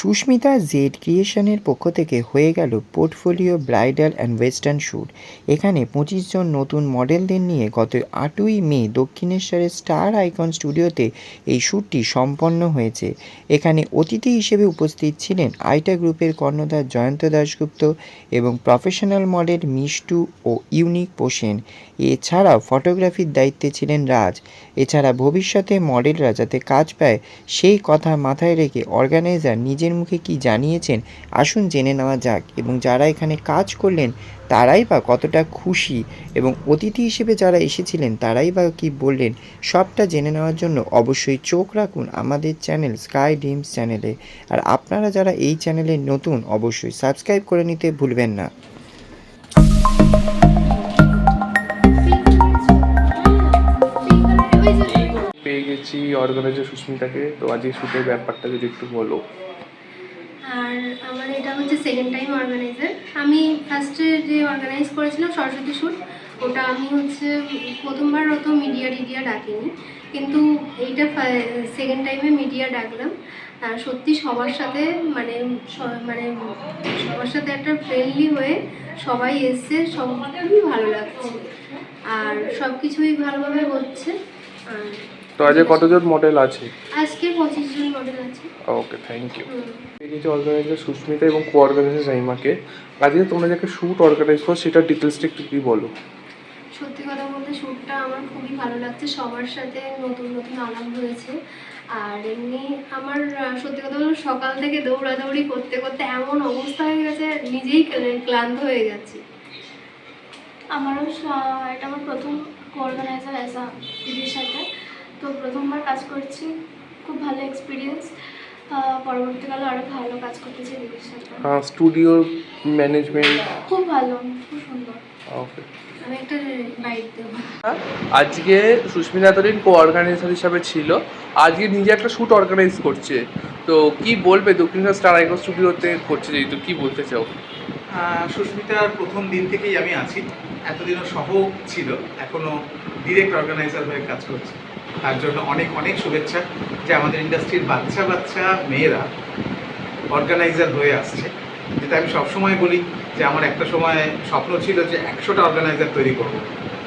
Susmita Z ক্রিয়েশনের পক্ষ থেকে হয়ে গেল portfolio bridal and western shoot. এখানে 25 জন নতুন মডেলদের নিয়ে গত 8ই মে দক্ষিণেশ্বরের স্টার আইকন স্টুডিওতে এই শ্যুটটি সম্পন্ন হয়েছে। এখানে অতিথি হিসেবে উপস্থিত ছিলেন আইটা গ্রুপের কর্ণধার জয়ন্ত দাশগুপ্ত এবং প্রফেশনাল মডেল মিষ্টু ও ইউনিক পোষেন। এছাড়াও ফটোগ্রাফির দায়িত্বে ছিলেন রাজ। এছাড়া ভবিষ্যতে মডেলরা যাতে কাজ পায় সেই কথা মাথায় রেখে অর্গানাইজার নিজের মুখে কি জানিয়েছেন আসুন জেনে নেওয়া যাক, এবং যারা এখানে কাজ করলেন তারাই বা কতটা খুশি এবং অতিথি হিসেবে যারা এসেছিলেন তারাই বা কি বললেন সবটা জেনে নেওয়ার জন্য অবশ্যই চোখ রাখুন আমাদের চ্যানেল স্কাই ড্রিমস চ্যানেলে। আর আপনারা যারা এই চ্যানেলে নতুন অবশ্যই সাবস্ক্রাইব করে নিতে ভুলবেন না। পেয়ে গেছি অর্গানাইজার সুস্মিতাকে। তো আজকে শ্যুটের ব্যাপারটা যদি একটু বলো। আর আমার এটা হচ্ছে সেকেন্ড টাইম অর্গানাইজার। আমি ফার্স্টে যে অর্গানাইজ করেছিলাম সরস্বতী শ্যুট, ওটা আমি হচ্ছে প্রথমবার অত মিডিয়া ডাকিনি, কিন্তু এইটা সেকেন্ড টাইমে মিডিয়া ডাকলাম। আর সত্যি সবার সাথে মানে সবার সাথে একটা ফ্রেন্ডলি হয়ে সবাই এসছে, সব খুবই ভালো লাগছে আর সব কিছুই ভালোভাবে হচ্ছে। আর তো আজকে কতজন মডেল আছে? আজকে 25 জন মডেল আছে। ওকে, থ্যাংক ইউ। পেয়ে গেছি অর্গানাইজার সুস্মিতা এবং কো অর্গানাইজার রাইমাকে। আজকে তোমরা যাকে শ্যুট অর্গানাইজ করো সেটা ডিটেলসটা একটু কি বলো। সত্যি কথা বলতে শ্যুটটা আমার খুবই ভালো লাগছে, সবার সাথে নতুন নতুন আলাপ হয়েছে। আর এমনি আমার সত্যি কথা বলতে সকাল থেকে দৌড়াদৌড়ি করতে করতে এমন অবস্থা হয়ে গেছে, নিজেই ক্লান্ত হয়ে গেছি। আমারও এটা আমার প্রথম অর্গানাইজার অ্যাজ আ দিদির সাথে, তো প্রথমবার কাজ করছি, খুব ভালো এক্সপিরিয়েন্স। পরবর্তীকালে আরও ভালো কাজ করতে চাই দিদির সাথে। স্টুডিওর ম্যানেজমেন্ট খুব ভালো, খুব সুন্দর। ওকে। আমি একটা বাইট দেবো। আজকে সুস্মিতা এতদিন কো অর্গানাইজার হিসাবে ছিল, আজকে নিজে একটা শ্যুট অর্গানাইজ করছে। তো কি বলবে দক্ষিণেশ্বর স্টার আইকন স্টুডিওতে করছে যেহেতু, কি বলতে চাও? সুস্মিতার প্রথম দিন থেকেই আমি আছি, এতদিনও সহ ছিল, এখনও ডিরেক্ট অর্গানাইজার হয়ে কাজ করছে। তার জন্য অনেক অনেক শুভেচ্ছা যে আমাদের ইন্ডাস্ট্রির বাচ্চা বাচ্চা মেয়েরা অর্গানাইজার হয়ে আসছে। যেটা আমি সবসময় বলি যে আমার একটা সময় স্বপ্ন ছিল যে 100টা অর্গানাইজার তৈরি করব।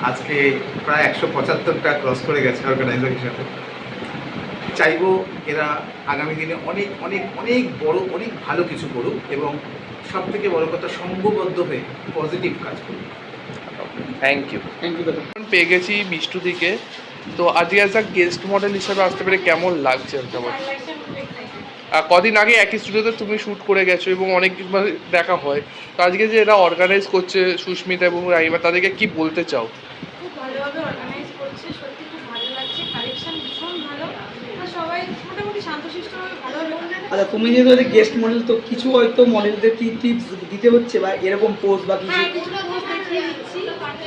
আজকে প্রায় 175টা ক্রস করে গেছে অর্গানাইজার হিসাবে। চাইবো এরা আগামী দিনে অনেক অনেক অনেক বড় অনেক ভালো কিছু করুক এবং সব থেকে বড় কথা সঙ্গবদ্ধ হয়ে পজিটিভ কাজ করুক। থ্যাংক ইউ দাদা। পেয়ে গেছি মিষ্টু থেকে। তো আজকে অ্যাজ আ গেস্ট মডেল হিসাবে আসতে পেরে কেমন লাগছে? কেমন কদিন আগে একই স্টুডিওতে তুমি শ্যুট করে গেছো এবং অনেক দেখা হয়, তো আজকে যে এরা অর্গানাইজ করছে সুস্মিতা এবং রাইমা, তাদেরকে কি বলতে চাও? খুব ভালোভাবে অর্গানাইজ করছে, সত্যি খুব ভালো লাগছে, কালেকশন ভীষণ ভালো, আর সবাই মোটামুটি শান্তশিষ্টভাবে ভালোভাবে। আচ্ছা, তুমি যেহেতু গেস্ট মডেল, তো কিছু হয়তো মডেলদের কি টিপস দিতে হচ্ছে বা এরকম পোজ বা কিছু? হ্যাঁ, কিছুটা পোজ দেখিয়ে দিচ্ছি,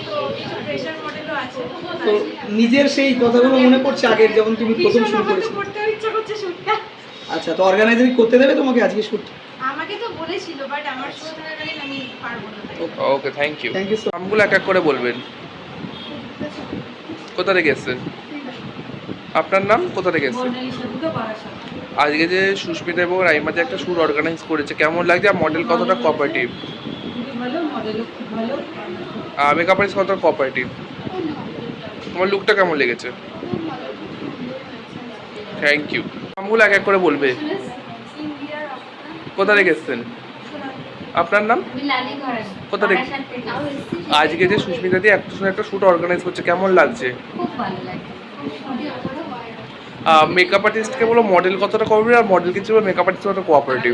তো কিছু প্রেশার মডেলও আছে। তো নিজের সেই কথাগুলো মনে পড়ছে আগের যখন তুমি প্রথম শুরু করেছিলে? করতে ইচ্ছা করছে শুটটা। আচ্ছা, তো অর্গানাইজারই করতে দেবে তোমাকে আজকে শুট? আমাকে তো বলেছিল, বাট আমার শুট থাকাকালীন আমি পারবো না। Okay, thank you. Thank you so. নামগুলো এক এক করে বলবেন। কোথা থেকে এসছেন? আপনার নাম? কোথা থেকে এসছেন? আজকে যে সুস্মিতা এবং রাইমা যে একটা শ্যুট অর্গানাইজ করেছে, কেমন লাগছে? আর মডেল কতটা কোঅপারেটিভ? মেকআপ আর্টিস্ট কতটা কোঅপারেটিভ? তোমার লুকটা কেমন লেগেছে? Thank you. নামগুলো এক এক করে বলবে। কোথা থেকে এসছেন? আপনার নাম? কোথা থেকে? আজকে যে সুস্মিতা দিয়ে একটা শ্যুট অর্গানাইজ করছে, কেমন লাগছে? মেকআপ আর্টিস্টকে বলো মডেল কতটা কোঅপারেটিভ, আর মডেল কিছু মেকআপ আর্টিস্ট কতটা কোঅপারেটিভ?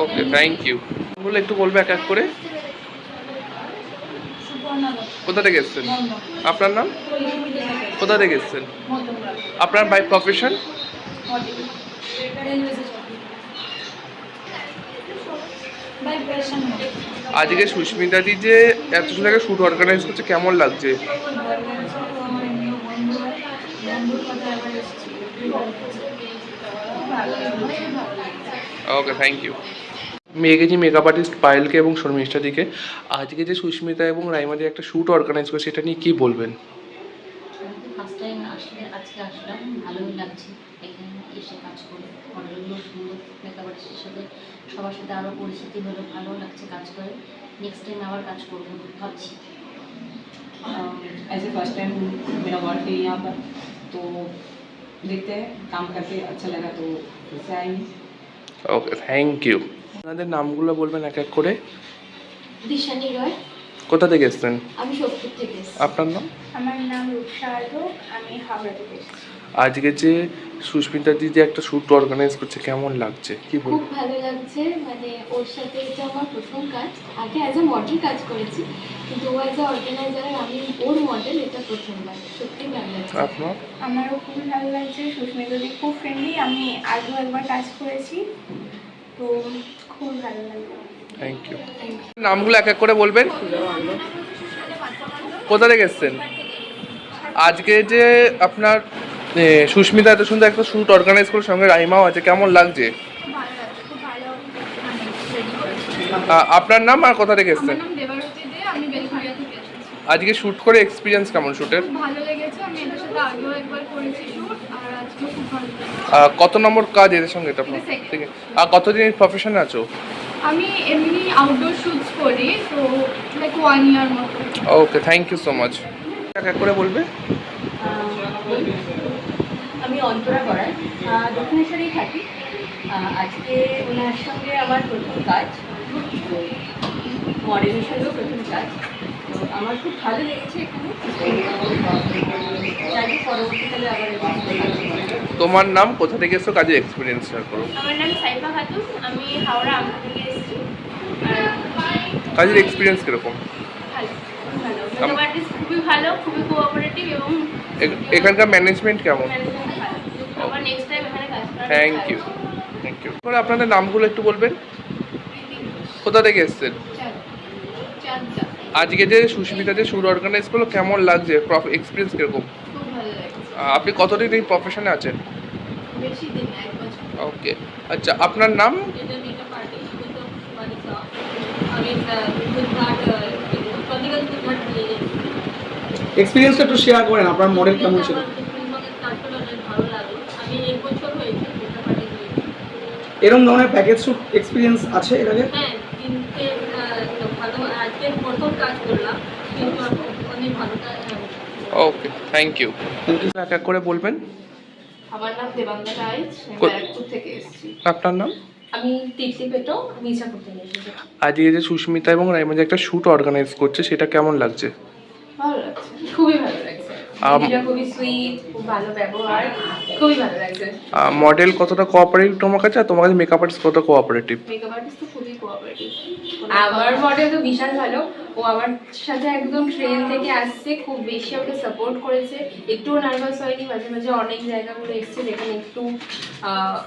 Okay, thank you. বলে একটু বলবে এক এক করে। কোথা থেকে এসছেন? আপনার নাম? কোথা থেকে এসছেন? আপনার বাই প্রফেশন? আজকে সুস্মিতাদি যে এত সুন্দর শ্যুট অর্গানাইজ করছে, কেমন লাগছে? ওকে, থ্যাংক ইউ। মেয়ে গেছি মেকআপ আর্টিস্ট পায়েলকে এবং শর্মিষ্ঠাদিকে। আজকে যে সুস্মিতা এবং রাইমাদের একটা শ্যুট অর্গানাইজ করে সেটা নিয়ে কী বলবেন? ফার্স্ট টাইম আজকে আসলাম, ভালোই লাগছে এখানে এসে কাজ করে। মডেলগুলো সুন্দর, মেকআপ আর্টিস্টের সাথে সবার সাথে আরও পরিচিতি হলো, ভালো লাগছে কাজ করে। নেক্সট টাইম আবার কাজ করবো ভাবছি। ऐसे फर्स्ट टाइम मेरा वर्क है यहाँ पर, तो देखते हैं, काम करके अच्छा लगा तो फिर से आएंगे। ওকে, থ্যাংক ইউ। আপনাদের নামগুলো বলবেন এক এক করে। দিশানি রয়, কোথা থেকে এসছেন? আমি সোদপুর থেকে এসেছি। আপনার নাম? আমার নাম রূপসা আলো, আমি হাওড়া থেকে এসেছি। আজকে যে সুস্মিতা দি যে একটা শ্যুট অর্গানাইজ করছে কেমন লাগছে কি খুব বলবেন? ভালো লাগছে, মানে ওর সাথে এটা আমার প্রথম কাজ। আগে অ্যাজ এ মডেল কাজ করেছি, কিন্তু ও অ্যাজ এ অর্গানাইজার, আমি ওর মডেল, এটা প্রথমবার। সত্যি ভালো লাগছে। আপনার? আমারও খুবই ভালো লাগছে। সুস্মিতা দি খুব ফ্রেন্ডলি, আমি আগেও একবার কাজ করেছি, তো খুব ভালো লাগলো। Thank you. নামগুলো এক এক করে বলবেন। কোথা থেকে এসছেন? আজকে যে আপনার সুস্মিতা এত সুন্দর একটা শ্যুট অর্গানাইজ করে, সঙ্গে রাইমাও আছে, কেমন লাগছে? ভালো লাগছে, খুব ভালো রেডি করেছি। আপনার নাম আর কোথা থেকে এসছেন? আমার নাম দেবারতী দে, আমি বেলঘরিয়া থেকে এসেছি। আজকে শ্যুট করে এক্সপিরিয়েন্স কেমন শ্যুটের? খুব ভালো লেগেছে, আমি এদের সাথে আগেও একবার করেছি শ্যুট, আর আজকেও খুব ভালো লেগেছে। কত নম্বর কাজ এদের সঙ্গে এটা আপনার? এটা second। ঠিক আছে। কতদিন প্রফেশনে আছো? আমি এমনি আউটডোর শ্যুটস করি, তো লাইক 1 ইয়ার মতো। ওকে, থ্যাংক ইউ সো মাচ। এক এক করে বলবে। আমি অন্তরা গড়াই, দক্ষিণেশ্বরেই থাকি। আজকে ওনার সঙ্গে আমার প্রথম কাজ, মডেলের সঙ্গেও প্রথম কাজ। তো আমার খুব ভালো লেগেছে এখানে। চাইলে পরবর্তীকালে আবার এরকম কাজ করব। তোমার নাম, কোথা থেকে এসছো, কাজের এক্সপিরিয়েন্স শেয়ার করো। আমার নাম সাইফা খাতুন, আমি হাওড়া আমতা থেকে এসেছি। কাজের এক্সপিরিয়েন্স কিরকম? ভালো, ভালো। মেকআপ আর্টিস্ট খুবই ভালো, খুবই কোঅপারেটিভ, এবং এখানকার ম্যানেজমেন্ট কেমন? ম্যানেজমেন্ট ভালো। আমার নেক্সট টাইম এখানে কাজ করার থ্যাংক ইচ্ছা ইউ, আছে। Thank you. এবার আপনাদের নামগুলো একটু বলবেন। কোথা থেকে এসছেন? চাঁদটা আজকে যে সুস্মিতা যে শ্যুট অর্গানাইজ করলো কেমন লাগছে, এক্সপিরিয়েন্স কিরকম? খুব ভালো লাগছে। আপনি কতদিন এই প্রফেশনে আছেন? বেশি দিন না, 1 বছর। ওকে, আচ্ছা আপনার নাম? এটা মেকআপ আর্টিস্ট কিন্তু মানিকা, আমি গুজরাট পলিটিক্যাল গুজরাট থেকে। এক্সপিরিয়েন্সটা একটু শেয়ার করেন, আপনার মডেল কেমন ছিল? কাজ করে অনেক ভালো লাগলো। আমি 1 বছর হয়েছে মেকআপ আর্টিস্ট হয়েছে। এরকম ধরনের প্যাকেজ শ্যুট এক্সপিরিয়েন্স আছে এর আগে? হ্যাঁ, তিনটে ভালো। আজকে প্রথম কাজ করলাম, কিন্তু অনেক ভালো কাজ। ওকে, থ্যাংক ইউ। এক এক করে বলবেন। আমার নাম দেবাঙ্গা রাইজ, আমি কো- ব্যারাকপুর থেকে এসেছি। আপনার নাম? আমি তৃপ্তি পেটো, মির্জাপুর থেকে এসেছি। আজকে যে সুস্মিতা এবং রাইমা যে একটা শ্যুট অর্গানাইজ করছে সেটা কেমন লাগছে? ভালো লাগছে, খুবই ভালো লাগছে। দিদিরা খুবই সুইট, খুব ভালো ব্যবহার, খুবই ভালো লাগছে। মডেল কতটা কোঅপারেটিভ তোমার কাছে, আর তোমার কাছে মেকআপ আর্টিস্ট কতটা কোঅপারেটিভ? মেকআপ আর্টিস্ট তো খুবই কোঅপারেটিভ। আমার মডেল তো বিশাল ভালো, ও আমার সাথে একদম ট্রেন থেকে আসছে, খুব বেশি আমাকে সাপোর্ট করেছে, একটুও নার্ভাস হয়নি। মাঝে মাঝে অনেক জায়গাগুলো এসছে যেখানে একটু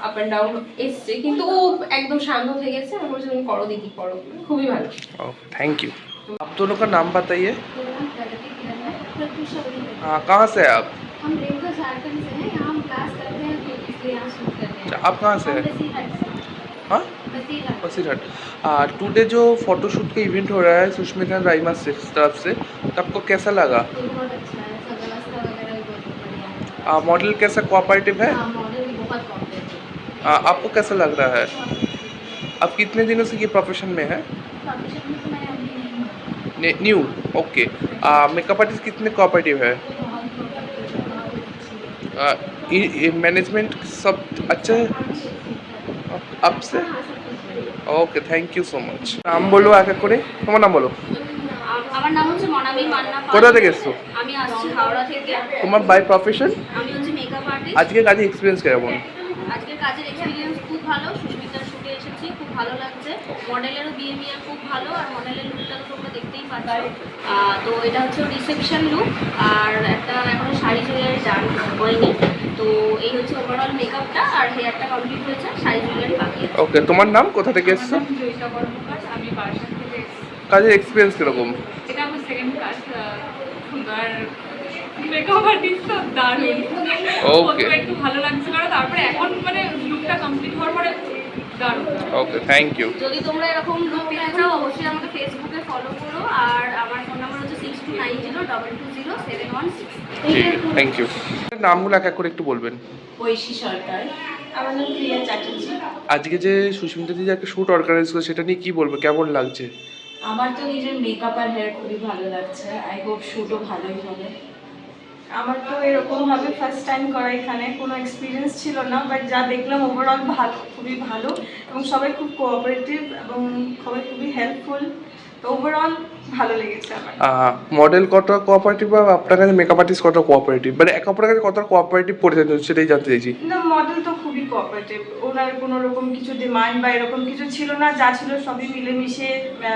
আপ অ্যান্ড ডাউন এসছে, কিন্তু ও একদম শান্ত হয়ে গেছে। আমি বলছি তুমি করো দিদি, করো, খুবই ভালো। Okay, thank you. आप दोनों का नाम बताइए। कहाँ से हैं आप? हम रेखा झारखंड से हैं, यहाँ हम क्लास करते हैं, तो इसलिए यहाँ शूट करते हैं। अच्छा, आप कहाँ से हैं? बसीरहाट से। हाँ, बसीरहाट। बसीरहाट। टुडे जो फोटोशूट का इवेंट हो रहा है सुष्मिता राइमा से तरफ से, तो आपको कैसा लगा? तो बहुत अच्छा है, सब व्यवस्था वगैरह भी बहुत बढ़िया है। मॉडल कैसा कोऑपरेटिव है? हाँ, मॉडल भी बहुत कॉम्पिटेटिव। आपको कैसा लग रहा है? आप कितने दिनों से ये प्रोफेशन में है? प्रोफेशन में तो मैं अभी नहीं हूँ। New, okay. मेकअप आर्टिस्ट कितने कोऑपरेटिव है? बहुत cooperative, बहुत अच्छी है। मैनेजमेंट सब अच्छा है आपसे? हाँ, सब कुछ बढ़िया। ওকে, থ্যাংক ইউ সো মাচ। নাম বলো এক এক করে। তোমার নাম বলো। আমার নাম হচ্ছে মনামি মান্না পাল। কোথা থেকে এসছো? আমি আসছি হাওড়া থেকে। তোমার বাই প্রফেশন? আমি হচ্ছে মেকআপ আর্টিস্ট। আজকে কাজে এক্সপিরিয়েন্স কেমন? আজকের কাজের এক্সপিরিয়েন্স খুব ভালো। সুস্মিতার শুটে এসেছি, খুব ভালো লাগছে। মডেলেরও বিহেভিয়ার খুব ভালো, আর মডেলের লুকটা তো তোমরা দেখতেই পাচ্ছ। তো এটা হচ্ছে রিসেপশন লুক, আর একটা এখনো শাড়ি জুয়েলারি ডান হয়নি। তো এই হচ্ছে ওভারঅল মেকআপটা, আর হেয়ারটা কমপ্লিট হয়েছে, শাড়ি জুয়েলারি বাকি আছে। ওকে, তোমার নাম, কোথা থেকে এসছো? জয়িতা কর্মকার, আমি বারাসাত থেকে এসেছি। কাজের এক্সপিরিয়েন্স কিরকম? এটা আমার সেকেন্ড কাজ, আর মেকআপ আর্টিস্ট তো দারুণ। Okay. প্রথমে একটু ভালো লাগছিল, তারপরে এখন মানে লুকটা কমপ্লিট হওয়ার পরে দারুণ। ওকে, থ্যাংক ইউ। যদি তোমরা এরকম লুক পেতে চাও অবশ্যই আমাকে ফেসবুকে ফলো করো, আর আমার ফোন নাম্বার হচ্ছে 6290220716। ঠিক আছে, থ্যাংক ইউ। নামগুলো এক এক করে একটু বলবেন। ঐশী সরকার। আমার নাম প্রিয়া চ্যাটার্জি। আজকে যে সুস্মিতা দিদি একটা শ্যুট অর্গানাইজ করে সেটা নিয়ে কি বলবো, কেমন লাগছে? আমার তো নিজের মেকআপ আর হেয়ার খুবই ভালো লাগছে। আই হোপ শ্যুটও ভালোই হবে। আমার তো এরকমভাবে ফার্স্ট টাইম করা, এখানে কোনো এক্সপিরিয়েন্স ছিল না, বাট যা দেখলাম ওভারঅল ভালো, খুবই ভালো, এবং সবাই খুব কোঅপারেটিভ এবং সবাই খুবই হেল্পফুল। তো ওভারঅল ভালো লেগেছে আমার। মডেল কতটা কোঅপারেটিভ বা আপনার কাছে মেকআপ আর্টিস্ট কতটা কোঅপারেটিভ, মানে একে অপরের কাছে কতটা কোঅপারেটিভ পড়েছেন সেটাই জানতে চাইছি। না, মডেল তো খুবই কোঅপারেটিভ, ওনার কোনো রকম কিছু ডিমান্ড বা এরকম কিছু ছিল না, যা ছিল সবই মিলেমিশে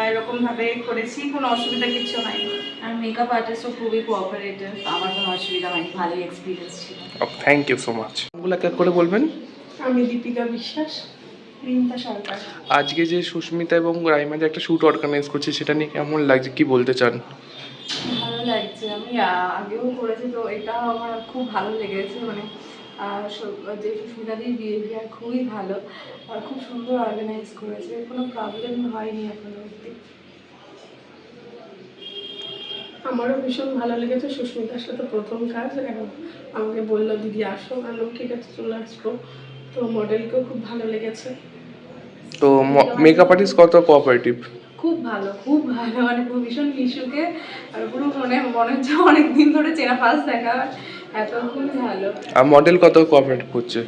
এরকমভাবে করেছি, কোনো অসুবিধা কিছু হয়নি। আর মেকআপ আর্টিস্টও খুবই কোঅপারেটিভ, আমার কোনো অসুবিধা হয়নি, ভালোই এক্সপিরিয়েন্স ছিল। ওকে, থ্যাংক ইউ সো মাচ। নামগুলো এক এক করে বলবেন। আমি দীপিকা বিশ্বাস। রিম্পা সরকার। আজকে যে সুস্মিতা এবং রাইমা যে একটা শ্যুট অর্গানাইজ করছে সেটা নিয়ে কেমন লাগছে, কি বলতে চান? ভালো লাগছে, আমি আগেও করেছি, তো এটা আমার খুব ভালো লেগেছে। মানে যে সুস্মিতাদির বিহেভিয়ার খুবই ভালো আর খুব সুন্দর অর্গানাইজ করেছে, কোনো প্রবলেম হয়নি এখনো অবধি। আমারও ভীষণ ভালো লেগেছে, সুস্মিতার সাথে প্রথম কাজ, এবং আমাকে বললো দিদি আসো, আমি ঠিক আছে চলে আসবো। তো মডেলকেও খুব ভালো লেগেছে। তো মেকআপ আর্টিস্ট কত কোঅপারেটিভ? খুব ভালো, খুব ভালো, মানে পুরো ভীষণ মিশুকে আর পুরো মনে হচ্ছে অনেকদিন ধরে চেনা, ফার্স্ট দেখা, এত খুব ভালো। আর মডেল কত কোঅপারেটিভ করছে?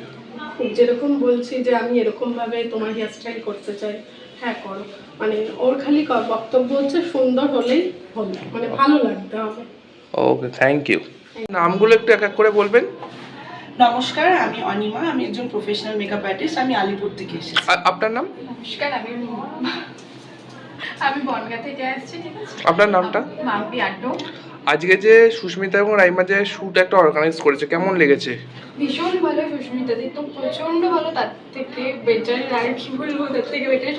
খুব, যেরকম বলছি যে আমি এরকমভাবে তোমার হেয়ার স্টাইল করতে চাই, হ্যাঁ করো, মানে ওর খালি বক্তব্য হচ্ছে সুন্দর হলেই হবে, মানে ভালো লাগতে হবে। ওকে, থ্যাংক ইউ। নামগুলো একটু এক এক করে বলবেন। নমস্কার, আমি অনিমা, আমি একজন প্রফেশনাল মেকআপ আর্টিস্ট, আমি আলিপুর থেকে এসেছি। আপনার নাম? নমস্কার, আমি বনগাঁ থেকে আসছি, ঠিক আছে। আপনার নামটা? মাম্পি আড্ডো। আজকে যে সুস্মিতা এবং রাইমা যে শ্যুট একটা অর্গানাইজ করেছে কেমন লেগেছে? ভীষণ ভালো, সুস্মিতাদি তো প্রচণ্ড ভালো, তার থেকে বেটার আর কি বলবো, তার থেকে বেটার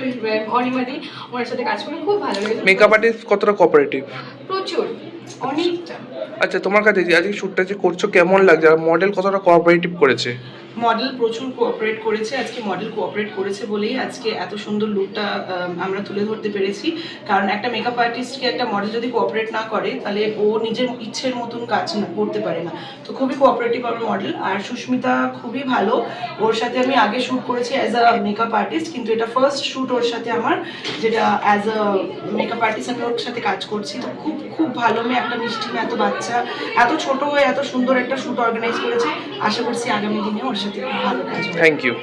অনিমাদি, ওনার সাথে কাজ করে খুব ভালো লেগেছে। মেকআপ আর্টিস্ট কতটা কোঅপারেটিভ? প্রচুর, অনেকটা। আচ্ছা, তোমার কাছে যে আজকে শ্যুটটা যে করছো কেমন লাগছে, আর মডেল কতটা কোঅপারেটিভ করেছে? মডেল প্রচুর কোঅপারেট করেছে, আজকে মডেল কোঅপারেট করেছে বলেই আজকে এত সুন্দর লুকটা আমরা তুলে ধরতে পেরেছি। কারণ একটা মেকআপ আর্টিস্টকে একটা মডেল যদি কোঅপারেট না করে তাহলে ও নিজের ইচ্ছের মতন কাজ না করতে পারে না। তো খুবই কোঅপারেটিভ আমার মডেল। আর সুস্মিতা খুবই ভালো, ওর সাথে আমি আগে শ্যুট করেছি অ্যাজ আ মেকআপ আর্টিস্ট, কিন্তু এটা ফার্স্ট শ্যুট ওর সাথে আমার, যেটা অ্যাজ আ মেকআপ আর্টিস্ট আমি ওর সাথে কাজ করছি। তো খুব খুব ভালো মেয়ে, একটা মিষ্টি মেয়ে, এত বাচ্চা, এত ছোট হয়ে এত সুন্দর একটা শ্যুট অর্গানাইজ করেছে। আশা করছি আগামী দিনে ওর সাথে খুব ভালো কাজ হবে। Thank you.